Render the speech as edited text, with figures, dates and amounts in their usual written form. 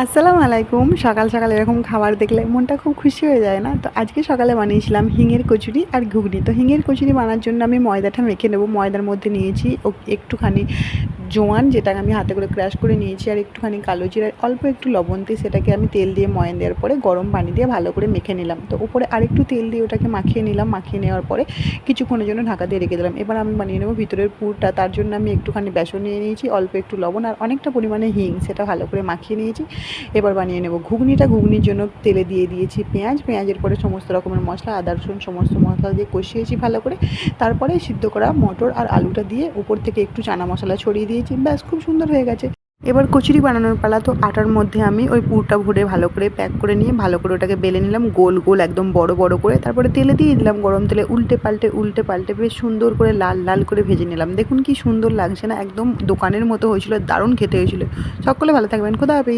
আসসালামু আলাইকুম। সকাল সকাল এরকম খাবার দেখলে মনটা খুব খুশি হয়ে যায় না? তো আজকে সকালে বানিয়েছিলাম হিঙের কচুরি আর ঘুগনি। তো হিঙের কচুরি বানার জন্য আমি ময়দাটা মেখে নেব। ময়দার মধ্যে নিয়েছি একটুখানি জোয়ান, যেটাকে আমি হাতে করে ক্রাশ করে নিয়েছি, আর একটুখানি কালো জিরা, অল্প একটু লবণ দিয়ে সেটাকে আমি তেল দিয়ে ময়ান দেওয়ার পরে গরম পানি দিয়ে ভালো করে মেখে নিলাম। তো উপরে আরেকটু তেল দিয়ে ওটাকে মাখিয়ে নিলাম। মাখিয়ে নেওয়ার পরে কিছুক্ষণের জন্য ঢাকা দিয়ে রেখে দিলাম। এবার আমি বানিয়ে নেব ভিতরের পুরটা। তার জন্য আমি একটুখানি বেসন নিয়ে নিয়েছি, অল্প একটু লবণ আর অনেকটা পরিমাণে হিং, সেটা ভালো করে মাখিয়ে নিয়েছি। এবার বানিয়ে নেব ঘুগনিটা। ঘুগনির জন্য তেলে দিয়ে দিয়েছি পেঁয়াজের পরে সমস্ত রকমের মশলা, আদা রসুন সমস্ত মশলা দিয়ে কষিয়েছি ভালো করে। তারপরে সিদ্ধ করা মটর আর আলুটা দিয়ে উপর থেকে একটু চানা মশলা ছড়িয়ে দিয়েছি। ব্যাস, খুব সুন্দর হয়ে গেছে। এবার কচুরি বানানোর পালা। তো আটার মধ্যে আমি ওই পুরটা ভরে ভালো করে প্যাক করে নিয়ে ভালো করে ওটাকে বেলে নিলাম গোল গোল, একদম বড় বড় করে। তারপরে তেলে দিয়ে দিলাম, গরম তেলে উল্টে পাল্টে বেশ সুন্দর করে লাল লাল করে ভেজে নিলাম। দেখুন কি সুন্দর লাগছে না? একদম দোকানের মতো হয়েছিল, দারুণ খেতে হয়েছিল। সকলে ভালো থাকবেন, খোদা হাফেজ।